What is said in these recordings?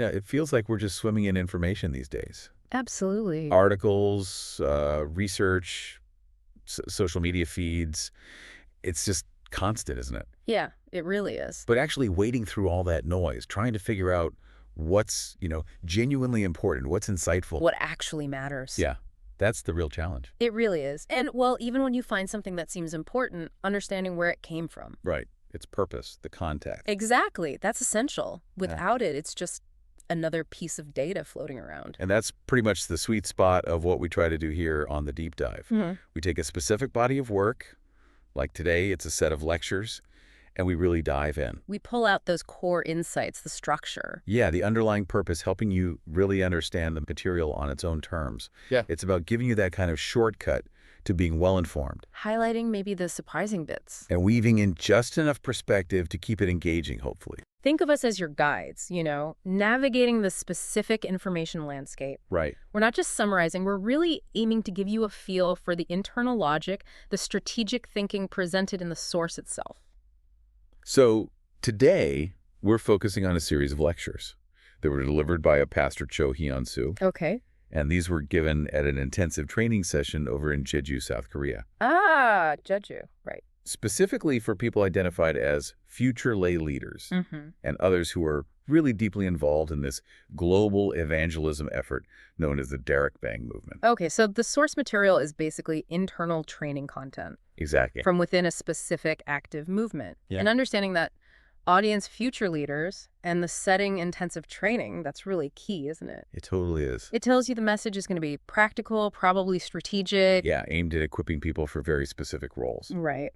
It feels like we're just swimming in information these days. Absolutely. Articles, research, social media feeds. It's just constant, isn't it? Yeah, it really is. But actually wading through all that noise, trying to figure out what's, genuinely important, what's insightful. What actually matters. Yeah, that's the real challenge. It really is. And, well, even when you find something that seems important, understanding where it came from. Right. Its purpose, the context. Exactly. That's essential. Without it, it's just another piece of data floating around. And that's pretty much the sweet spot of what we try to do here on the Deep Dive. We take a specific body of work, like today it's a set of lectures, and we really dive in. We pull out those core insights, the structure. Yeah, the underlying purpose, helping you really understand the material on its own terms. Yeah. It's about giving you that kind of shortcut to being well-informed. Highlighting maybe the surprising bits. And weaving in just enough perspective to keep it engaging, hopefully. Think of us as your guides, navigating the specific information landscape. Right. We're not just summarizing, we're really aiming to give you a feel for the internal logic, the strategic thinking presented in the source itself. So today, we're focusing on a series of lectures that were delivered by a Pastor Cho Heon-soo. Okay. And these were given at an intensive training session over in Jeju, South Korea. Ah, Jeju, right. Specifically for people identified as future lay leaders and others who are really deeply involved in this global evangelism effort known as the Darakbang movement. Okay, so the source material is basically internal training content. Exactly. From within a specific active movement. Yeah. And understanding that audience future leaders and the setting intensive training, that's really key, isn't it? It totally is. It tells you the message is going to be practical, probably strategic. Yeah, aimed at equipping people for very specific roles. Right.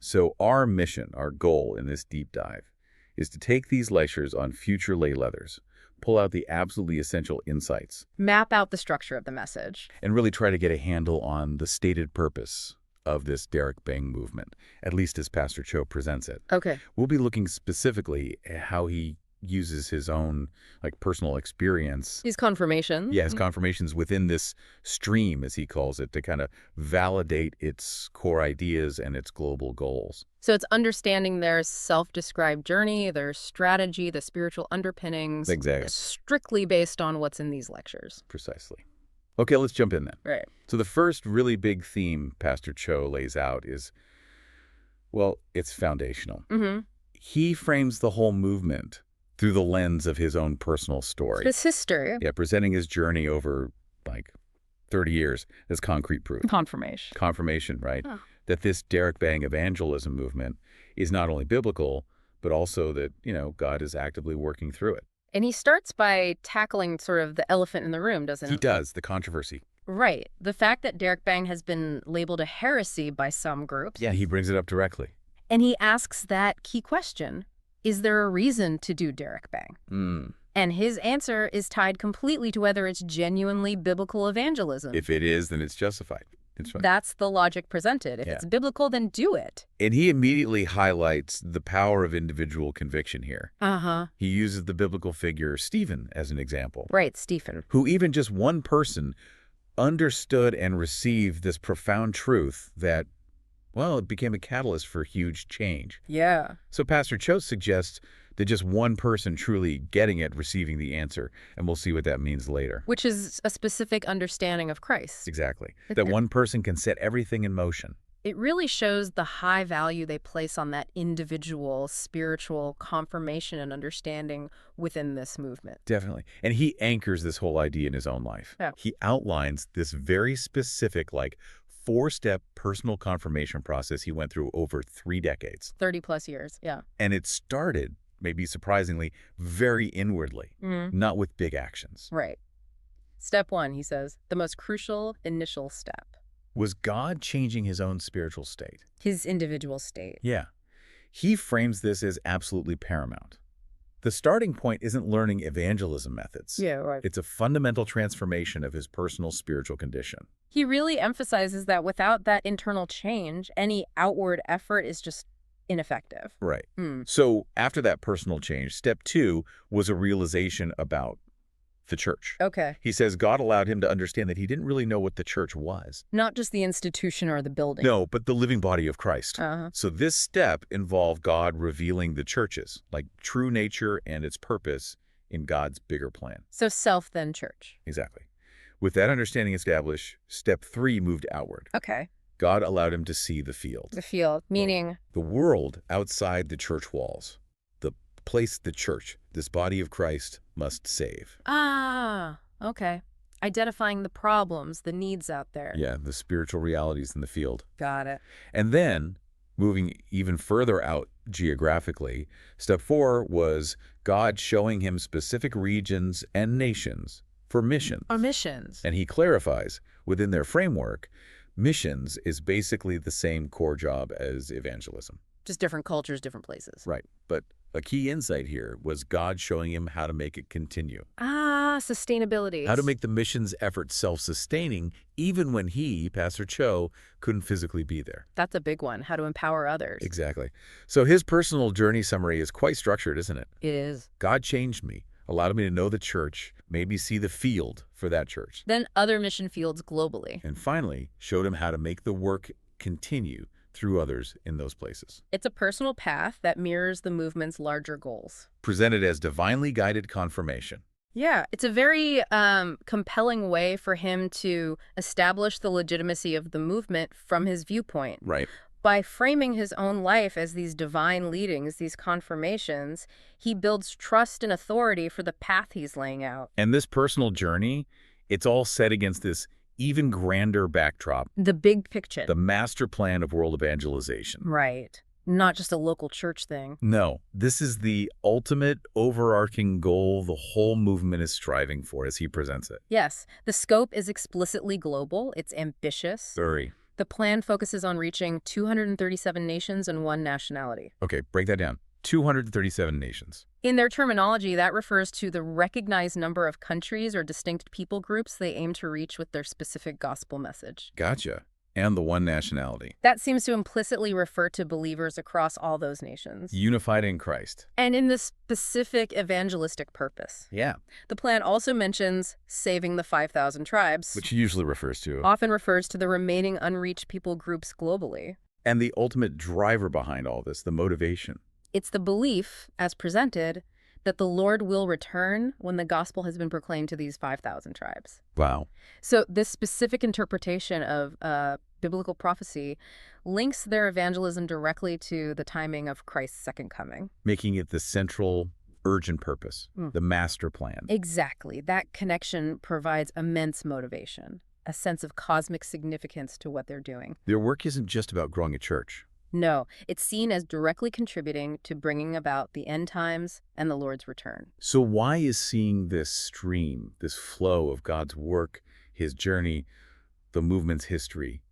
So our mission, our goal in this deep dive, is to take these lectures on future lay leathers, pull out the absolutely essential insights, Map out the structure of the message. and really try to get a handle on the stated purpose of this Darakbang movement, at least as Pastor Cho presents it. Okay. We'll be looking specifically at how he uses his own personal experience. These confirmations. Yeah, his confirmations within this stream, as he calls it, to kind of validate its core ideas and its global goals. So it's understanding their self-described journey, their strategy, the spiritual underpinnings. Exactly. Strictly based on what's in these lectures. Precisely. Okay, let's jump in then. Right. So the first really big theme Pastor Cho lays out is, well, it's foundational. He frames the whole movement through the lens of his own personal story. His history. Yeah, presenting his journey over 30 years as concrete proof. Confirmation. Confirmation, right? Oh. That this Darakbang evangelism movement is not only biblical, but also that, God is actively working through it. And he starts by tackling sort of the elephant in the room, doesn't he? He does, the controversy. Right. The fact that Darakbang has been labeled a heresy by some groups. Yeah, he brings it up directly. And he asks that key question, is there a reason to do Darakbang? And his answer is tied completely to whether it's genuinely biblical evangelism. If it is, then it's justified. It's right. That's the logic presented. If it's biblical, then do it. And he immediately highlights the power of individual conviction here. He uses the biblical figure Stephen as an example. Right, Stephen. Who even just one person understood and received this profound truth that, well, it became a catalyst for huge change. Yeah. So Pastor Cho suggests that just one person truly getting it, receiving the answer, and we'll see what that means later. Which is a specific understanding of Christ. Exactly. That one person can set everything in motion. It really shows the high value they place on that individual spiritual confirmation and understanding within this movement. Definitely. And he anchors this whole idea in his own life. Yeah. He outlines this very specific, 4-step personal confirmation process he went through over 3 decades. 30+ years, yeah. And it started, maybe surprisingly, very inwardly, not with big actions. Right. Step 1, he says, the most crucial initial step. Was God changing his own spiritual state? His individual state. Yeah. He frames this as absolutely paramount. The starting point isn't learning evangelism methods. Yeah, right. It's a fundamental transformation of his personal spiritual condition. He really emphasizes that without that internal change, any outward effort is just ineffective. Right. So after that personal change, step 2 was a realization about the church. Okay. He says God allowed him to understand that he didn't really know what the church was. Not just the institution or the building. No, but the living body of Christ. So this step involved God revealing the churches, true nature and its purpose, in God's bigger plan. So self, then church. Exactly. With that understanding established, step 3 moved outward. Okay. God allowed him to see the field. The field, meaning? The world outside the church walls. The place the church, this body of Christ, must save. Ah, okay. Identifying the problems, the needs out there. Yeah, the spiritual realities in the field. Got it. And then, moving even further out geographically, step 4 was God showing him specific regions and nations for missions. Missions. And he clarifies, within their framework, missions is basically the same core job as evangelism. Just different cultures, different places. Right. But a key insight here was God showing him how to make it continue. Ah, sustainability. How to make the missions effort self-sustaining even when he, Pastor Cho, couldn't physically be there. That's a big one. How to empower others. Exactly. So his personal journey summary is quite structured, isn't it? It is. God changed me, allowed me to know the church, made me see the field for that church. Then other mission fields globally. And finally, showed him how to make the work continue through others in those places. It's a personal path that mirrors the movement's larger goals. Presented as divinely guided confirmation. Yeah, it's a very compelling way for him to establish the legitimacy of the movement from his viewpoint. Right. By framing his own life as these divine leadings, these confirmations, he builds trust and authority for the path he's laying out. And this personal journey, it's all set against this even grander backdrop. The big picture. The master plan of world evangelization. Right. Not just a local church thing. No, this is the ultimate overarching goal the whole movement is striving for as he presents it. Yes, the scope is explicitly global. It's ambitious. Very. The plan focuses on reaching 237 nations and 1 nationality. Okay, break that down. 237 nations. In their terminology, that refers to the recognized number of countries or distinct people groups they aim to reach with their specific gospel message. Gotcha. And the 1 nationality. That seems to implicitly refer to believers across all those nations. Unified in Christ. And in the specific evangelistic purpose. Yeah. The plan also mentions saving the 5,000 tribes. Which he usually refers to. Often refers to the remaining unreached people groups globally. And the ultimate driver behind all this, the motivation. It's the belief, as presented, that the Lord will return when the gospel has been proclaimed to these 5,000 tribes. Wow. So this specific interpretation of biblical prophecy links their evangelism directly to the timing of Christ's second coming. Making it the central, urgent purpose, the master plan. Exactly. That connection provides immense motivation, a sense of cosmic significance to what they're doing. Their work isn't just about growing a church. No, it's seen as directly contributing to bringing about the end times and the Lord's return. So why is seeing this stream, this flow of God's work, his journey, the movement's history,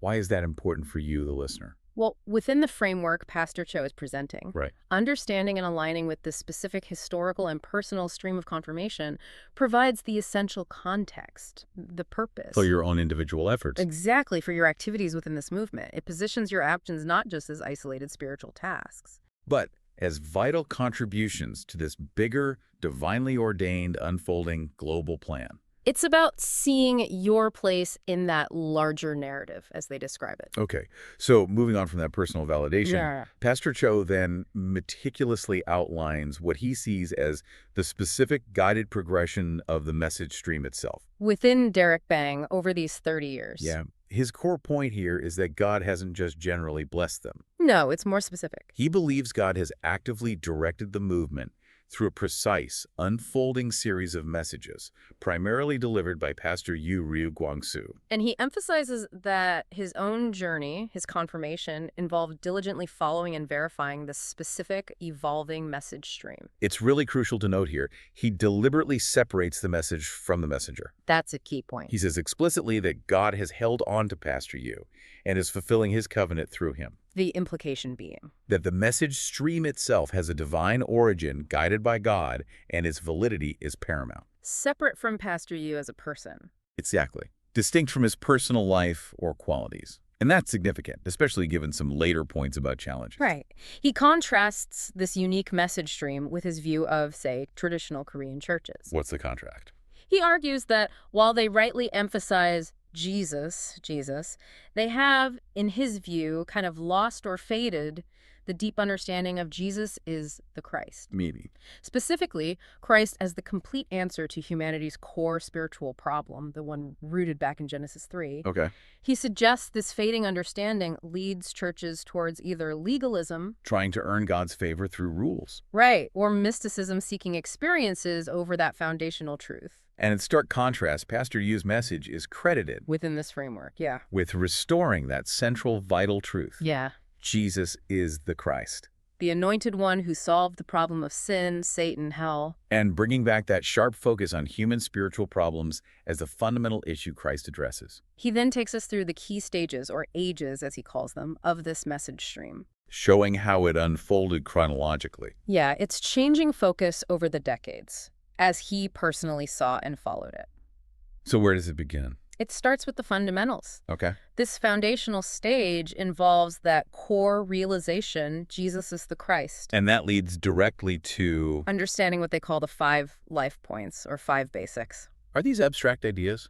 why is that important for you, the listener? Well, within the framework Pastor Cho is presenting, Right. understanding and aligning with the specific historical and personal stream of confirmation provides the essential context, the purpose. For your own individual efforts. Exactly, for your activities within this movement. It positions your actions not just as isolated spiritual tasks, but as vital contributions to this bigger, divinely ordained, unfolding global plan. It's about seeing your place in that larger narrative, as they describe it. Okay, so moving on from that personal validation, Pastor Cho then meticulously outlines what he sees as the specific guided progression of the message stream itself. Within Darakbang over these 30 years. Yeah, his core point here is that God hasn't just generally blessed them. No, it's more specific. He believes God has actively directed the movement through a precise, unfolding series of messages, primarily delivered by Pastor Yu Guangsu. And he emphasizes that his own journey, his confirmation, involved diligently following and verifying the specific, evolving message stream. It's really crucial to note here, he deliberately separates the message from the messenger. That's a key point. He says explicitly that God has held on to Pastor Yu and is fulfilling his covenant through him. The implication being that the message stream itself has a divine origin guided by God, and its validity is paramount. separate from Pastor Yu as a person. Exactly. Distinct from his personal life or qualities. And that's significant, especially given some later points about challenges. Right. He contrasts this unique message stream with his view of, say, traditional Korean churches. What's the contrast? He argues that while they rightly emphasize Jesus, they have, in his view, kind of lost or faded the deep understanding of Jesus is the Christ. Meaning? Specifically, Christ as the complete answer to humanity's core spiritual problem, the one rooted back in Genesis 3. Okay. He suggests this fading understanding leads churches towards either legalism, Trying to earn God's favor through rules. right, or mysticism seeking experiences over that foundational truth. And in stark contrast, Pastor Yu's message is credited Within this framework, yeah. with restoring that central vital truth. Yeah. Jesus is the Christ. The anointed one who solved the problem of sin, Satan, hell. And bringing back that sharp focus on human spiritual problems as the fundamental issue Christ addresses. He then takes us through the key stages, or ages as he calls them, of this message stream. Showing how it unfolded chronologically. Yeah, it's changing focus over the decades, as he personally saw and followed it. So where does it begin? It starts with the fundamentals. Okay. This foundational stage involves that core realization Jesus is the Christ. And that leads directly to... Understanding what they call the 5 life points, or 5 basics. Are these abstract ideas?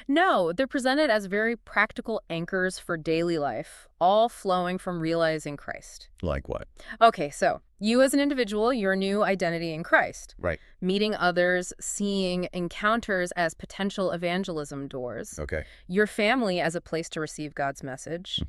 No, they're presented as very practical anchors for daily life, all flowing from realizing Christ. Like what? Okay, so you as an individual, your new identity in Christ. Right. Meeting others, seeing encounters as potential evangelism doors. Okay. Your family as a place to receive God's message.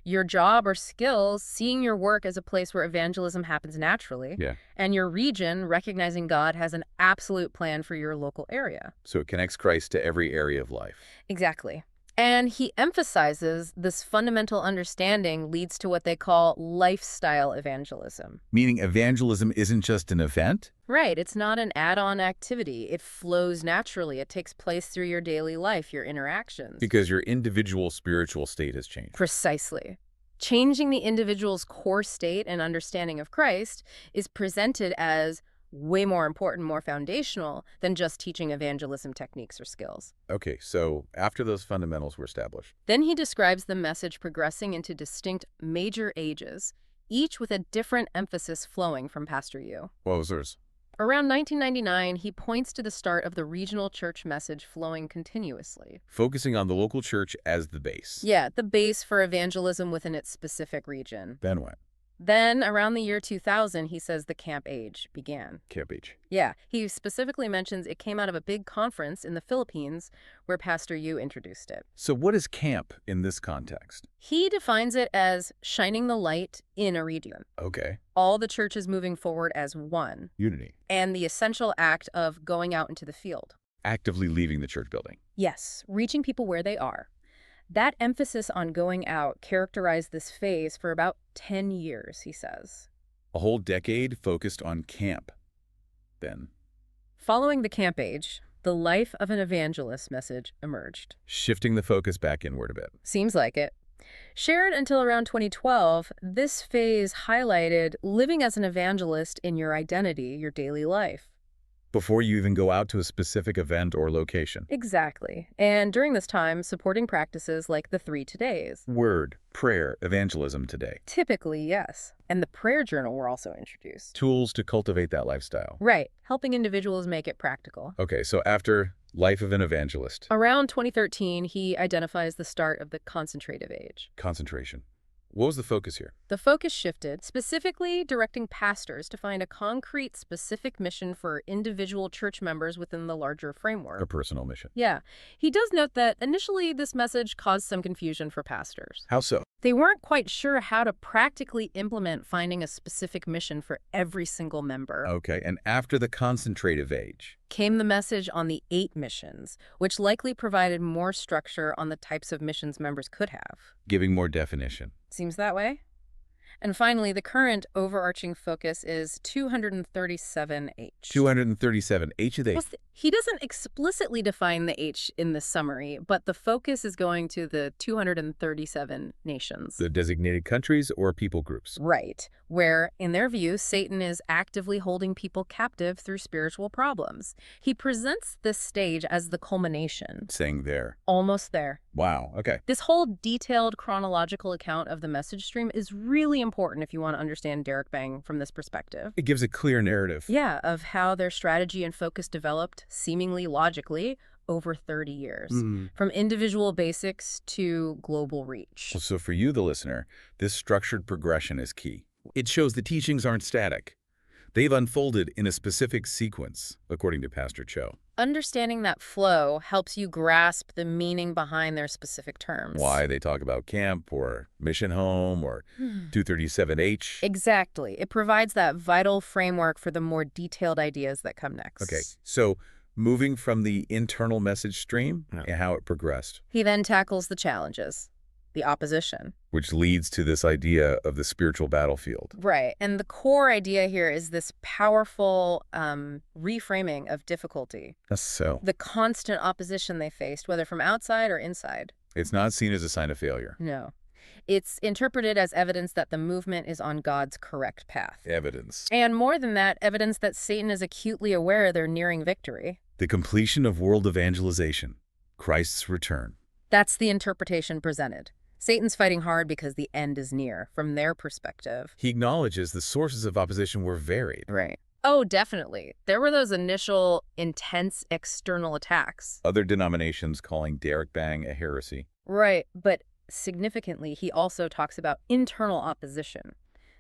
Your job or skills, seeing your work as a place where evangelism happens naturally. Yeah. And your region, recognizing God has an absolute plan for your local area. So it connects Christ to every area of life. Exactly. And he emphasizes this fundamental understanding leads to what they call lifestyle evangelism. Meaning evangelism isn't just an event? Right. It's not an add-on activity. It flows naturally. It takes place through your daily life, your interactions. Because your individual spiritual state has changed. Precisely. Changing the individual's core state and understanding of Christ is presented as way more important, more foundational than just teaching evangelism techniques or skills. Okay, so after those fundamentals were established. Then he describes the message progressing into distinct major ages, each with a different emphasis flowing from Pastor Yu. What was theirs? Around 1999, he points to the start of the regional church message flowing continuously. Focusing on the local church as the base. Yeah, the base for evangelism within its specific region. Then what? Then, around the year 2000, he says the Camp Age began. Camp Age. Yeah, he specifically mentions it came out of a big conference in the Philippines where Pastor Yu introduced it. So what is camp in this context? He defines it as shining the light in a region. Okay. All the churches moving forward as one. Unity. And the essential act of going out into the field. Actively leaving the church building. Yes, reaching people where they are. That emphasis on going out characterized this phase for about 10 years, he says. A whole decade focused on camp. Then, Following the Camp Age, the life of an evangelist message emerged. shifting the focus back inward a bit. Seems like it. Shared until around 2012, this phase highlighted living as an evangelist in your identity, your daily life. Before you even go out to a specific event or location. Exactly. And during this time, supporting practices like the 3 Todays. Word, prayer, evangelism today. Typically, yes. And the prayer journal were also introduced. Tools to cultivate that lifestyle. Right. Helping individuals make it practical. Okay, so after life of an evangelist. Around 2013, he identifies the start of the Concentrative Age. Concentration. What was the focus here? The focus shifted, specifically directing pastors to find a concrete, specific mission for individual church members within the larger framework. A personal mission. Yeah. He does note that initially this message caused some confusion for pastors. How so? They weren't quite sure how to practically implement finding a specific mission for every single member. Okay, and after the Concentrative Age. Came the message on the 8 missions, which likely provided more structure on the types of missions members could have. Giving more definition. Seems that way? And finally, the current overarching focus is 237H. 237. H of the... He doesn't explicitly define the H in this summary, but the focus is going to the 237 nations. The designated countries or people groups. Right, where, in their view, Satan is actively holding people captive through spiritual problems. He presents this stage as the culmination. Saying there. Almost there. Wow, okay. This whole detailed chronological account of the message stream is really important if you want to understand Darakbang from this perspective. It gives a clear narrative. Yeah, of how their strategy and focus developed, seemingly logically, over 30 years. From individual basics to global reach. So for you, the listener, this structured progression is key. It shows the teachings aren't static. They've unfolded in a specific sequence, according to Pastor Cho. Understanding that flow helps you grasp the meaning behind their specific terms. Why they talk about camp or mission home or 237H. Exactly. It provides that vital framework for the more detailed ideas that come next. Okay, so moving from the internal message stream and how it progressed. He then tackles the challenges, the opposition. Which leads to this idea of the spiritual battlefield. Right. And the core idea here is this powerful reframing of difficulty. So The constant opposition they faced, whether from outside or inside. it's not seen as a sign of failure. No. It's interpreted as evidence that the movement is on God's correct path. Evidence. And more than that, evidence that Satan is acutely aware they're nearing victory. The completion of world evangelization. Christ's return. That's the interpretation presented. Satan's fighting hard because the end is near, from their perspective. He acknowledges the sources of opposition were varied. Right. Oh, definitely. There were those initial intense external attacks. Other denominations calling Darakbang a heresy. Right, but significantly, he also talks about internal opposition,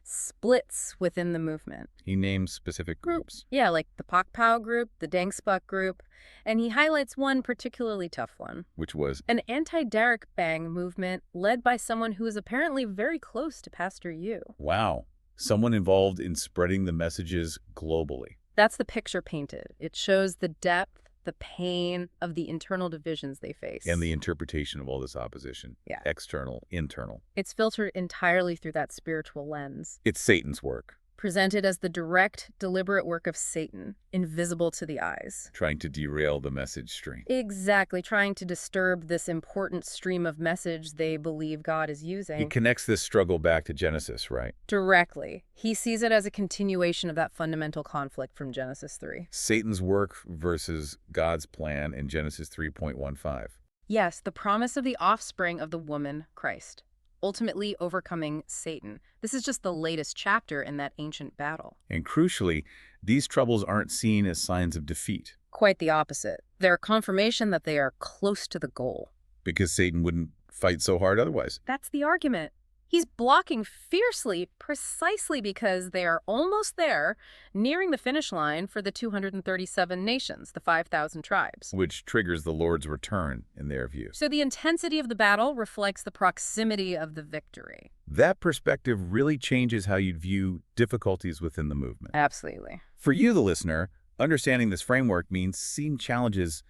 splits within the movement. He names specific groups. Yeah, like the Pokpow group, the Dangspuk group, and he highlights one particularly tough one. Which was An anti-Darakbang movement led by someone who is apparently very close to Pastor Yu. wow, someone involved in spreading the messages globally. That's the picture painted. It shows the depth, the pain of the internal divisions they face. And the interpretation of all this opposition. Yeah. External, internal. It's filtered entirely through that spiritual lens, It's Satan's work, presented as the direct, deliberate work of Satan, invisible to the eyes. trying to derail the message stream. Exactly, trying to disturb this important stream of message they believe God is He using. connects this struggle back to Genesis, right? Directly. He sees it as a continuation of that fundamental conflict from Genesis 3. Satan's work versus God's plan in Genesis 3.15. Yes, the promise of the offspring of the woman, Christ, ultimately overcoming Satan. This is just the latest chapter in that ancient battle. And crucially, these troubles aren't seen as signs of defeat, Quite the opposite. They're confirmation that they are close to the goal. because Satan wouldn't fight so hard otherwise. That's the argument. He's blocking fiercely precisely because they are almost there, nearing the finish line for the 237 nations, the 5,000 tribes. Which triggers the Lord's return in their view. So the intensity of the battle reflects the proximity of the victory. That perspective really changes how you'd view difficulties within the movement. Absolutely. For you, the listener, understanding this framework means seeing challenges,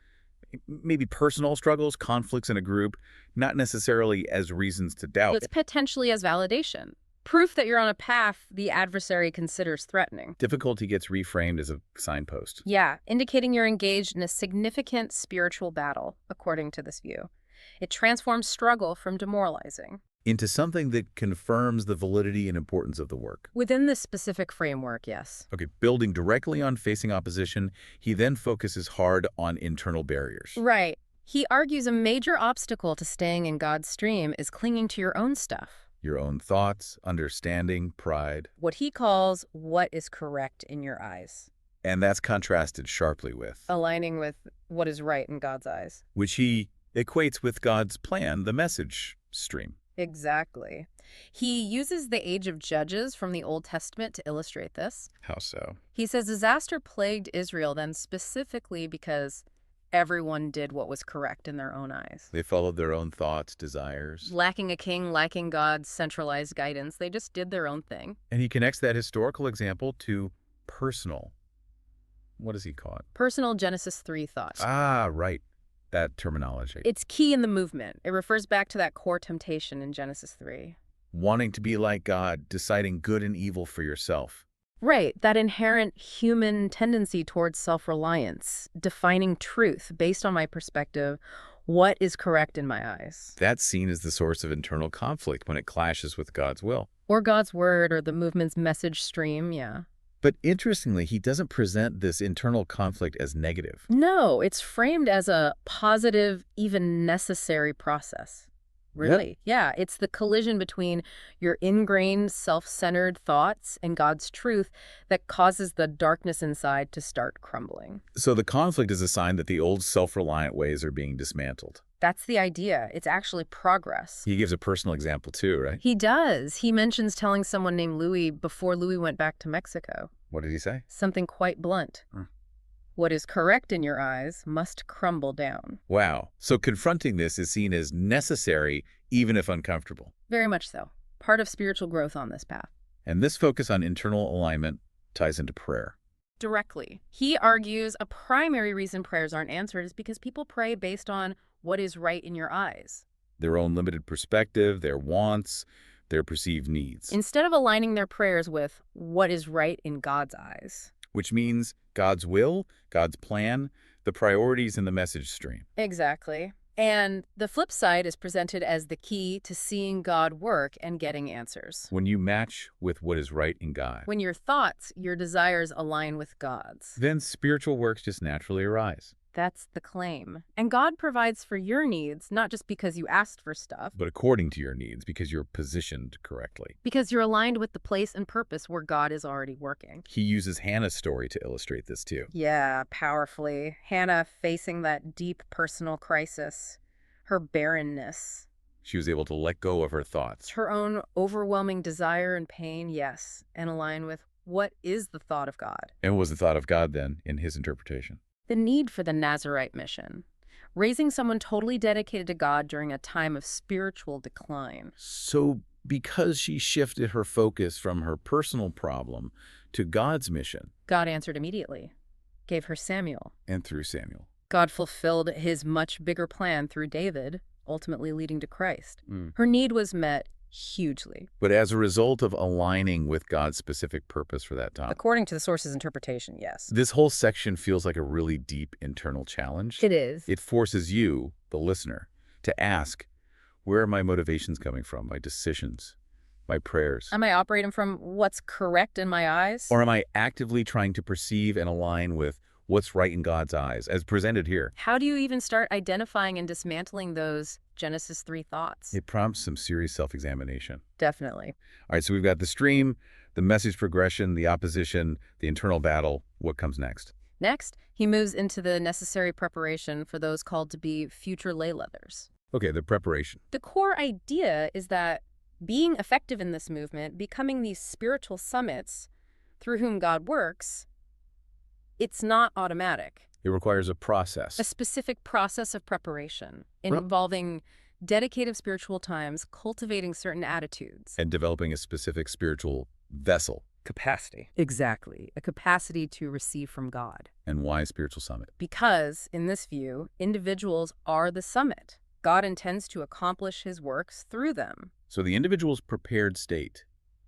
maybe personal struggles, conflicts in a group, not necessarily as reasons to doubt. It's potentially as validation. Proof that you're on a path the adversary considers threatening. Difficulty gets reframed as a signpost. Yeah, indicating you're engaged in a significant spiritual battle, according to this view. It transforms struggle from demoralizing. Into something that confirms the validity and importance of the work. Within this specific framework, yes. Okay, building directly on facing opposition, he then focuses hard on internal barriers. Right. He argues a major obstacle to staying in God's stream is clinging to your own stuff. Your own thoughts, understanding, pride. What he calls what is correct in your eyes. And that's contrasted sharply with, Aligning with what is right in God's eyes. which he equates with God's plan, the message stream. Exactly. He uses the age of Judges from the Old Testament to illustrate this. How so? He says disaster plagued Israel then specifically because everyone did what was correct in their own eyes. They followed their own thoughts, desires. Lacking a king, lacking God's centralized guidance, they just did their own thing. And he connects that historical example to personal. What does he call it? Personal Genesis 3 thoughts. Ah, right. That terminology. It's key in the movement. It refers back to that core temptation in Genesis 3. Wanting to be like God, deciding good and evil for yourself. Right, that inherent human tendency towards self-reliance, defining truth based on my perspective, what is correct in my eyes. That's seen as the source of internal conflict when it clashes with God's will. Or God's word or the movement's message stream, yeah. But interestingly, he doesn't present this internal conflict as negative. No, it's framed as a positive, even necessary process. Really? Yeah, it's the collision between your ingrained, self-centered thoughts and God's truth that causes the darkness inside to start crumbling. So the conflict is a sign that the old self-reliant ways are being dismantled. That's the idea. It's actually progress. He gives a personal example too, right? He does. He mentions telling someone named Louis before Louis went back to Mexico. What did he say? Something quite blunt. What is correct in your eyes must crumble down. Wow. So confronting this is seen as necessary, even if uncomfortable. Very much so. Part of spiritual growth on this path. And this focus on internal alignment ties into prayer. Directly. He argues a primary reason prayers aren't answered is because people pray based on what is right in your eyes. Their own limited perspective, their wants, their perceived needs. Instead of aligning their prayers with what is right in God's eyes. Which means God's will, God's plan, the priorities in the message stream. Exactly. And the flip side is presented as the key to seeing God work and getting answers. When you match with what is right in God, When your thoughts, your desires align with God's. then spiritual works just naturally arise. That's the claim. And God provides for your needs, not just because you asked for stuff, But according to your needs, because you're positioned correctly. because you're aligned with the place and purpose where God is already working. He uses Hannah's story to illustrate this too. Yeah, powerfully. Hannah facing that deep personal crisis, her barrenness, She was able to let go of her thoughts. her own overwhelming desire and pain, yes, and align with what is the thought of God. And what was the thought of God then in his interpretation? The need for the Nazarite mission, raising someone totally dedicated to God during a time of spiritual decline. So because she shifted her focus from her personal problem to God's mission, God answered immediately, gave her Samuel. and through Samuel. God fulfilled his much bigger plan through David, ultimately leading to Christ. Her need was met hugely. But as a result of aligning with God's specific purpose for that time, According to the source's interpretation, yes. this whole section feels like a really deep internal challenge. It is. It forces you, the listener, to ask, where are my motivations coming from, my decisions, my prayers? Am I operating from what's correct in my eyes? Or am I actively trying to perceive and align with what's right in God's eyes, as presented here? How do you even start identifying and dismantling those Genesis 3 thoughts? It prompts some serious self-examination. Definitely. All right, so we've got the stream, the message progression, the opposition, the internal battle. What comes next? Next, he moves into the necessary preparation for those called to be future lay leathers. Okay, the preparation. The core idea is that being effective in this movement, becoming these spiritual summits through whom God works, it's not automatic. It requires a process. A specific process of preparation involving dedicated spiritual times, cultivating certain attitudes. And developing a specific spiritual vessel. Capacity. Exactly. A capacity to receive from God. And why spiritual summit? Because, in this view, individuals are the summit. God intends to accomplish his works through them. So the individual's prepared state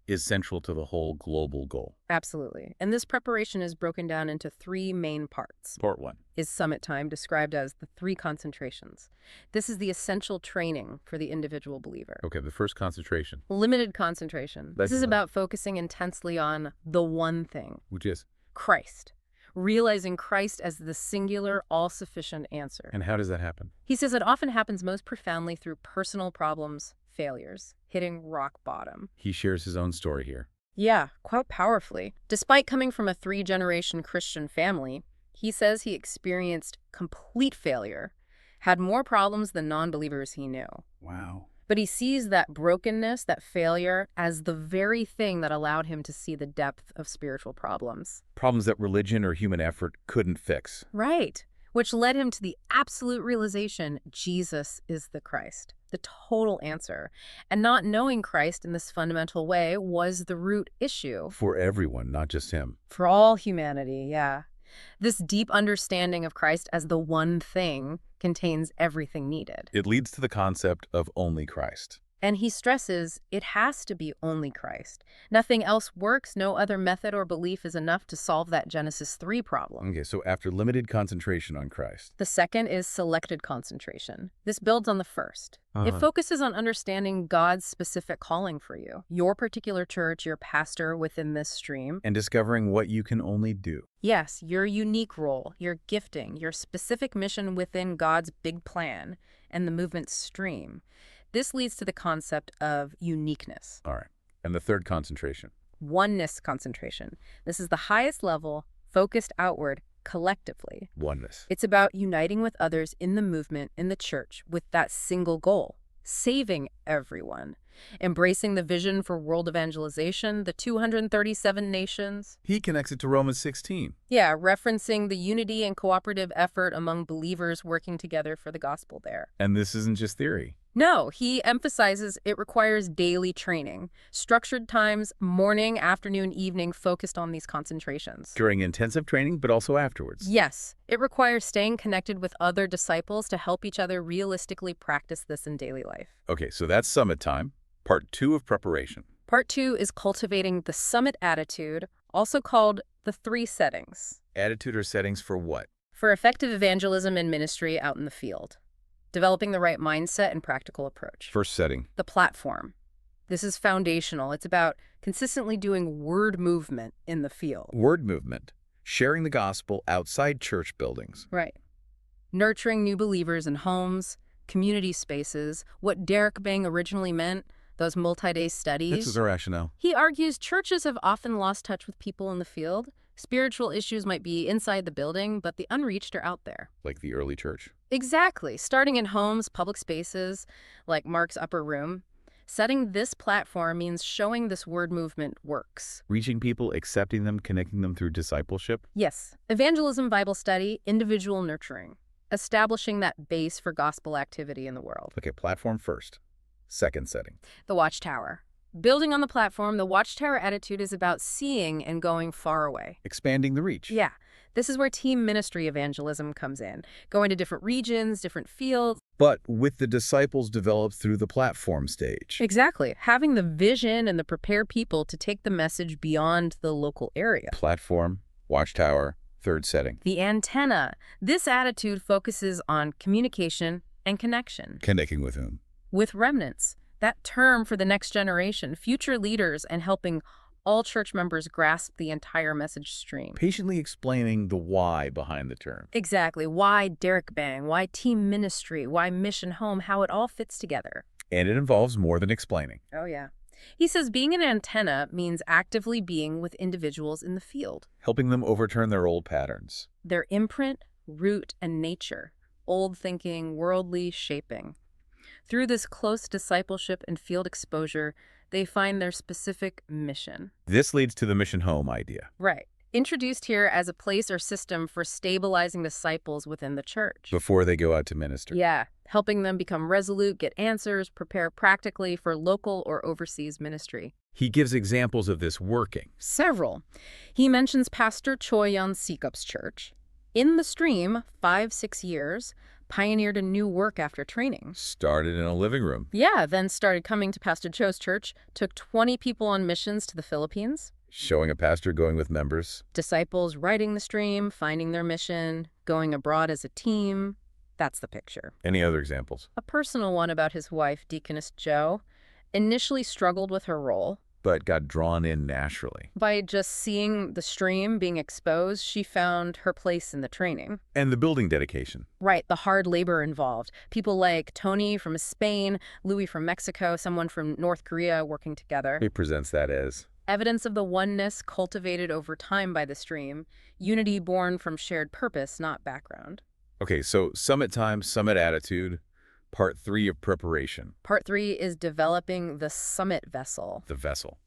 is central to the whole global goal. Absolutely. And this preparation is broken down into 3 main parts. Part 1. Is summit time, described as the 3 concentrations. This is the essential training for the individual believer. Okay, the first concentration. Limited concentration. This is about focusing intensely on the one thing. Which is? Christ. Realizing Christ as the singular, all-sufficient answer. And how does that happen? He says it often happens most profoundly through personal problems, failures, hitting rock bottom. He shares his own story here. Yeah, quite powerfully. Despite coming from a 3-generation Christian family, he says he experienced complete failure, had more problems than non-believers he knew. Wow. But he sees that brokenness, that failure, as the very thing that allowed him to see the depth of spiritual problems. Problems that religion or human effort couldn't fix. Right. Which led him to the absolute realization Jesus is the Christ, the total answer. And not knowing Christ in this fundamental way was the root issue. For everyone, not just him. For all humanity, yeah. This deep understanding of Christ as the one thing contains everything needed. It leads to the concept of only Christ. And he stresses it has to be only Christ. Nothing else works. No other method or belief is enough to solve that Genesis 3 problem. Okay, so after limited concentration on Christ. The second is selected concentration. This builds on the first. It focuses on understanding God's specific calling for you, your particular church, your pastor within this stream. And discovering what you can only do. Yes, your unique role, your gifting, your specific mission within God's big plan and the movement stream. This leads to the concept of uniqueness. All right. And the third concentration. Oneness concentration. This is the highest level, focused outward, collectively. Oneness. It's about uniting with others in the movement, in the church, with that single goal, saving everyone, embracing the vision for world evangelization, the 237 nations. He connects it to Romans 16. Yeah, referencing the unity and cooperative effort among believers working together for the gospel there. And this isn't just theory. No, he emphasizes it requires daily training, structured times, morning, afternoon, evening, focused on these concentrations. During intensive training, but also afterwards. Yes, it requires staying connected with other disciples to help each other realistically practice this in daily life. Okay, so that's summit time. Part 2 of preparation. Part 2 is cultivating the summit attitude, also called the 3 settings. Attitude or settings for what? For effective evangelism and ministry out in the field. Developing the right mindset and practical approach. First setting. The platform. This is foundational. It's about consistently doing word movement in the field. Word movement. Sharing the gospel outside church buildings. Right. Nurturing new believers in homes, community spaces, what Darakbang originally meant, those multi-day studies. This is the rationale. He argues churches have often lost touch with people in the field. Spiritual issues might be inside the building, but the unreached are out there. Like the early church. Exactly. Starting in homes, public spaces, like Mark's upper room. Setting this platform means showing this word movement works. Reaching people, accepting them, connecting them through discipleship. Yes. Evangelism, Bible study, individual nurturing. Establishing that base for gospel activity in the world. Okay, platform first. Second setting. The Watchtower. Building on the platform, the Watchtower attitude is about seeing and going far away. Expanding the reach. Yeah. This is where team ministry evangelism comes in. Going to different regions, different fields. But with the disciples developed through the platform stage. Exactly. Having the vision and the prepared people to take the message beyond the local area. Platform, watchtower, third setting. The antenna. This attitude focuses on communication and connection. Connecting with whom? With remnants. That term for the next generation, future leaders, and helping all church members grasp the entire message stream. Patiently explaining the why behind the term. Exactly. Why Darakbang? Why team ministry? Why mission home? How it all fits together. And it involves more than explaining. Oh, yeah. He says being an antenna means actively being with individuals in the field. Helping them overturn their old patterns. Their imprint, root, and nature. Old thinking, worldly shaping. Through this close discipleship and field exposure, they find their specific mission. This leads to the mission home idea. Right. Introduced here as a place or system for stabilizing disciples within the church. Before they go out to minister. Yeah, helping them become resolute, get answers, prepare practically for local or overseas ministry. He gives examples of this working. Several. He mentions Pastor Cho Heon-soo's church. In the stream, 5-6 years, pioneered a new work after training. Started in a living room. Yeah, then started coming to Pastor Cho's church, took 20 people on missions to the Philippines. Showing a pastor going with members. Disciples writing the stream, finding their mission, going abroad as a team. That's the picture. Any other examples? A personal one about his wife, Deaconess Jo, initially struggled with her role. But got drawn in naturally. By just seeing the stream being exposed, she found her place in the training. And the building dedication. Right, the hard labor involved. People like Tony from Spain, Louis from Mexico, someone from North Korea working together. He presents that as evidence of the oneness cultivated over time by the stream, unity born from shared purpose, not background. Okay, so summit time, summit attitude, part 3 of preparation. Part 3 is developing the summit vessel. The vessel.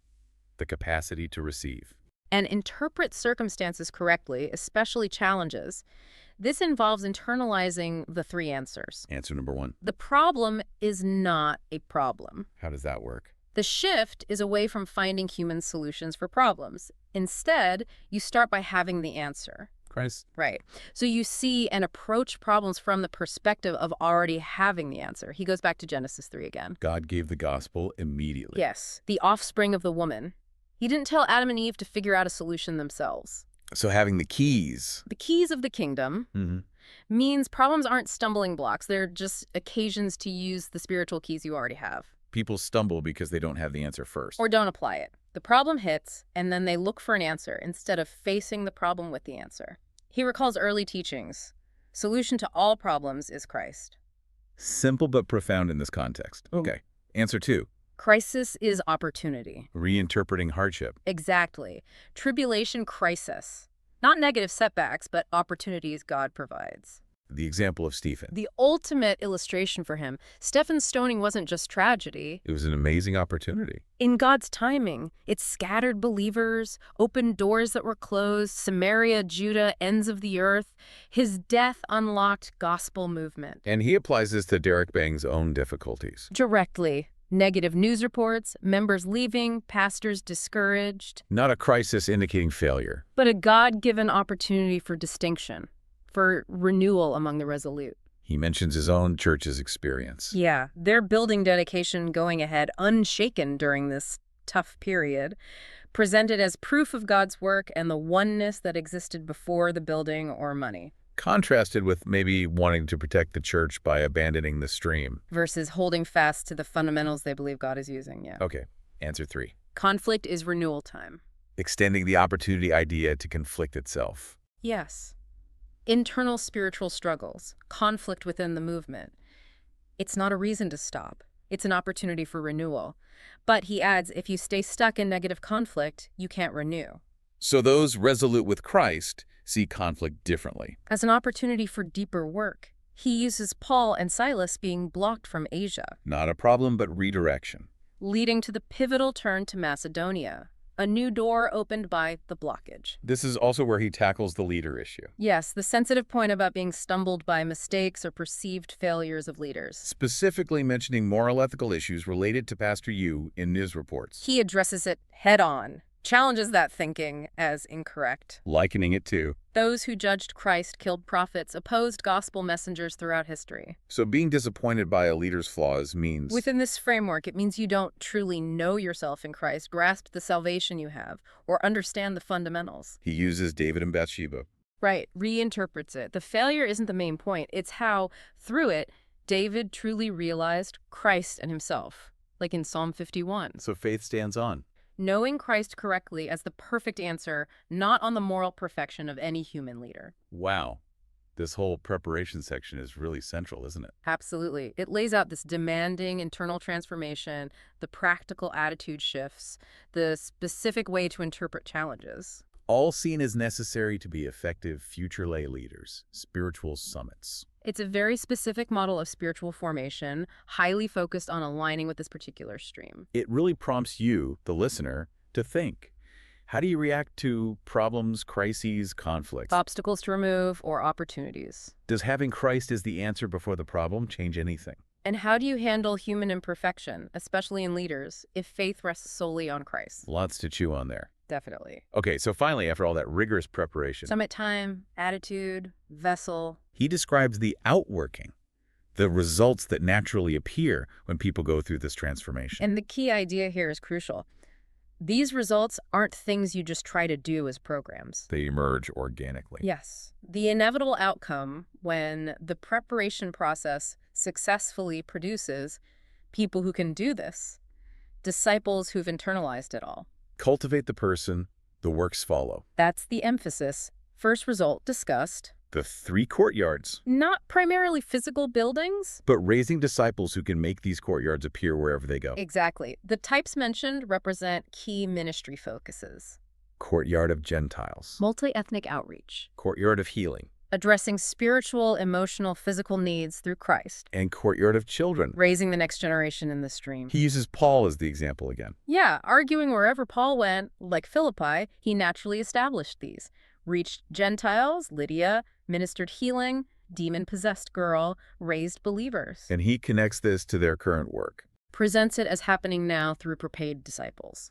The capacity to receive. And interpret circumstances correctly, especially challenges. This involves internalizing the 3 answers. Answer number 1. The problem is not a problem. How does that work? The shift is away from finding human solutions for problems. Instead, you start by having the answer. Christ. Right. So you see and approach problems from the perspective of already having the answer. He goes back to Genesis 3 again. God gave the gospel immediately. Yes. The offspring of the woman. He didn't tell Adam and Eve to figure out a solution themselves. So having the keys. The keys of the kingdom means problems aren't stumbling blocks. They're just occasions to use the spiritual keys you already have. People stumble because they don't have the answer first. Or don't apply it. The problem hits, and then they look for an answer instead of facing the problem with the answer. He recalls early teachings. Solution to all problems is Christ. Simple but profound in this context. Okay. Answer 2. Crisis is opportunity. Reinterpreting hardship. Exactly. Tribulation crisis. Not negative setbacks, but opportunities God provides. The example of Stephen. The ultimate illustration for him, Stephen's stoning wasn't just tragedy. It was an amazing opportunity. In God's timing, it scattered believers, opened doors that were closed, Samaria, Judah, ends of the earth. His death unlocked gospel movement. And he applies this to Darakbang's own difficulties. Directly. Negative news reports, members leaving, pastors discouraged. Not a crisis indicating failure. But a God-given opportunity for distinction, for renewal among the resolute. He mentions his own church's experience. Yeah, their building dedication going ahead unshaken during this tough period, presented as proof of God's work and the oneness that existed before the building or money. Contrasted with maybe wanting to protect the church by abandoning the stream. Versus holding fast to the fundamentals they believe God is using, yeah. Okay, answer 3. Conflict is renewal time. Extending the opportunity idea to conflict itself. Yes. Internal spiritual struggles, conflict within the movement. It's not a reason to stop. It's an opportunity for renewal. But he adds, if you stay stuck in negative conflict, you can't renew. So those resolute with Christ see conflict differently. As an opportunity for deeper work, he uses Paul and Silas being blocked from Asia. Not a problem, but redirection. Leading to the pivotal turn to Macedonia. A new door opened by the blockage. This is also where he tackles the leader issue. Yes, the sensitive point about being stumbled by mistakes or perceived failures of leaders. Specifically mentioning moral ethical issues related to Pastor Yu in news reports. He addresses it head-on, challenges that thinking as incorrect. Likening it to Those who judged Christ killed prophets, opposed gospel messengers throughout history. So being disappointed by a leader's flaws means Within this framework, it means you don't truly know yourself in Christ, grasp the salvation you have, or understand the fundamentals. he uses David and Bathsheba. Right, reinterprets it. The failure isn't the main point. It's how, through it, David truly realized Christ and himself, like in Psalm 51. So faith stands on. Knowing Christ correctly as the perfect answer, not on the moral perfection of any human leader. Wow. This whole preparation section is really central, isn't it? Absolutely. It lays out this demanding internal transformation, the practical attitude shifts, the specific way to interpret challenges. All seen as necessary to be effective future lay leaders, spiritual summits. It's a very specific model of spiritual formation, highly focused on aligning with this particular stream. It really prompts you, the listener, to think. How do you react to problems, crises, conflicts? Obstacles to remove or opportunities. Does having Christ as the answer before the problem change anything? And how do you handle human imperfection, especially in leaders, if faith rests solely on Christ? Lots to chew on there. Definitely. Okay, so finally, after all that rigorous preparation, Summit time, attitude, vessel. he describes the outworking, the results that naturally appear when people go through this transformation. And the key idea here is crucial. These results aren't things you just try to do as programs. They emerge organically. Yes. The inevitable outcome when the preparation process successfully produces people who can do this, disciples who've internalized it all. Cultivate the person, the works follow. That's the emphasis. First result discussed. The 3 courtyards. Not primarily physical buildings. But raising disciples who can make these courtyards appear wherever they go. Exactly. The types mentioned represent key ministry focuses. Courtyard of Gentiles. Multi-ethnic outreach. Courtyard of healing. Addressing spiritual, emotional, physical needs through Christ. And courtyard of children. Raising the next generation in the stream. He uses Paul as the example again. Yeah, arguing wherever Paul went, like Philippi, he naturally established these. Reached Gentiles, Lydia, ministered healing, demon-possessed girl, raised believers. And he connects this to their current work. Presents it as happening now through prepared disciples.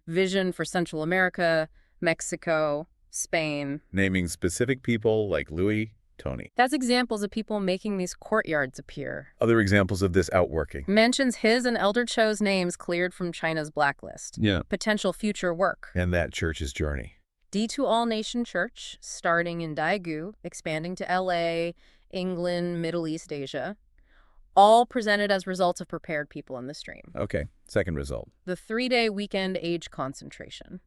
Vision for Central America, Mexico, Spain. Naming specific people like Louis, Tony. That's examples of people making these courtyards appear. Other examples of this outworking. Mentions his and Elder Cho's names cleared from China's blacklist. Yeah. Potential future work. And that church's journey. D2 All-Nation Church, starting in Daegu, expanding to LA, England, Middle East, Asia. All presented as results of prepared people in the stream. Okay, second result. The 3-day weekend age concentration.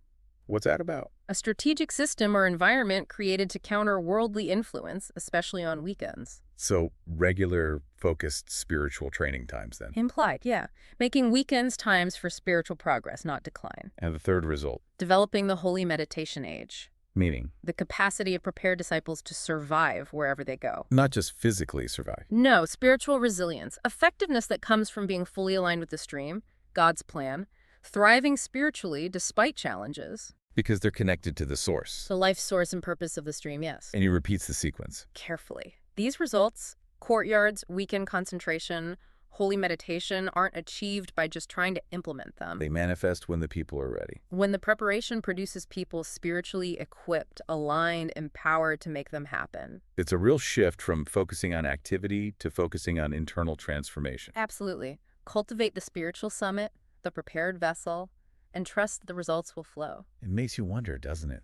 What's that about? A strategic system or environment created to counter worldly influence, especially on weekends. So regular, focused spiritual training times then. Implied, yeah. Making weekends times for spiritual progress, not decline. And the third result. Developing the holy meditation age. Meaning? The capacity of prepared disciples to survive wherever they go. Not just physically survive. No, spiritual resilience, effectiveness that comes from being fully aligned with the stream, God's plan, thriving spiritually despite challenges. Because they're connected to the source. The life source and purpose of the stream, yes. And he repeats the sequence. Carefully. These results, courtyards, weekend concentration, holy meditation, aren't achieved by just trying to implement them. They manifest when the people are ready. When the preparation produces people spiritually equipped, aligned, empowered to make them happen. It's a real shift from focusing on activity to focusing on internal transformation. Absolutely. Cultivate the spiritual summit, the prepared vessel, and trust the results will flow. It makes you wonder, doesn't it?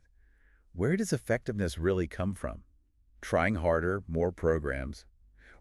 Where does effectiveness really come from? Trying harder, more programs,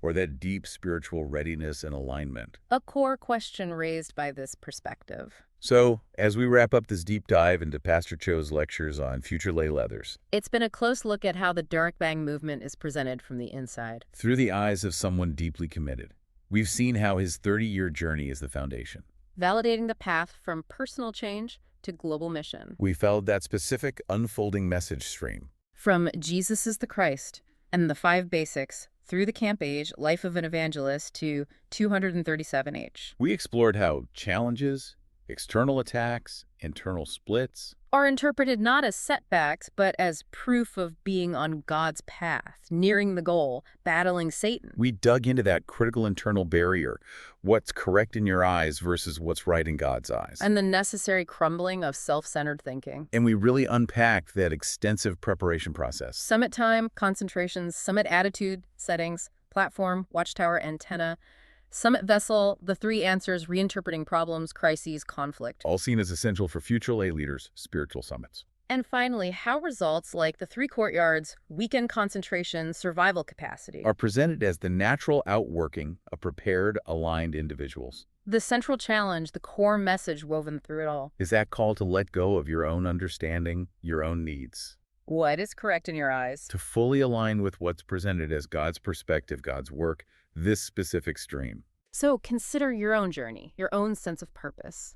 or that deep spiritual readiness and alignment? A core question raised by this perspective. So, as we wrap up this deep dive into Pastor Cho's lectures on future lay leathers, It's been a close look at how the Darakbang movement is presented from the inside. through the eyes of someone deeply committed, we've seen how his 30-year journey is the foundation. Validating the path from personal change to global mission. We followed that specific unfolding message stream. From Jesus is the Christ and the 5 basics through the Camp Age, Life of an Evangelist to 237H. We explored how challenges, external attacks, internal splits, Are interpreted not as setbacks, but as proof of being on God's path, nearing the goal, battling Satan. we dug into that critical internal barrier, what's correct in your eyes versus what's right in God's eyes. And the necessary crumbling of self-centered thinking. And we really unpacked that extensive preparation process. Summit time, concentrations, summit attitude, settings, platform, watchtower, antenna, summit vessel, the 3 answers, reinterpreting problems, crises, conflict. All seen as essential for future lay leaders' spiritual summits. And finally, how results like the 3 courtyards, weekend concentration, survival capacity. Are presented as the natural outworking of prepared, aligned individuals. The central challenge, the core message woven through it all. Is that call to let go of your own understanding, your own needs, What is correct in your eyes? to fully align with what's presented as God's perspective, God's work, this specific stream. So consider your own journey, your own sense of purpose.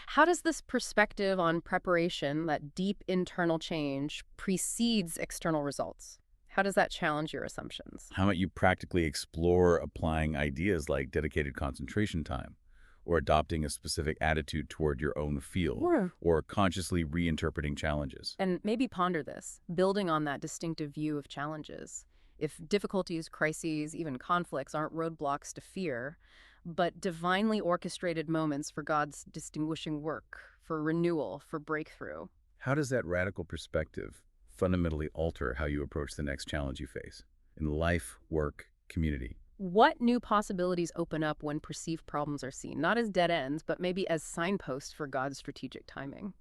How does this perspective on preparation, that deep internal change, precedes external results? How does that challenge your assumptions? How might you practically explore applying ideas like dedicated concentration time, or adopting a specific attitude toward your own field, Sure. or consciously reinterpreting challenges? And maybe ponder this, building on that distinctive view of challenges. If difficulties, crises, even conflicts aren't roadblocks to fear, but divinely orchestrated moments for God's distinguishing work, for renewal, for breakthrough. How does that radical perspective fundamentally alter how you approach the next challenge you face in life, work, community? What new possibilities open up when perceived problems are seen, not as dead ends, but maybe as signposts for God's strategic timing?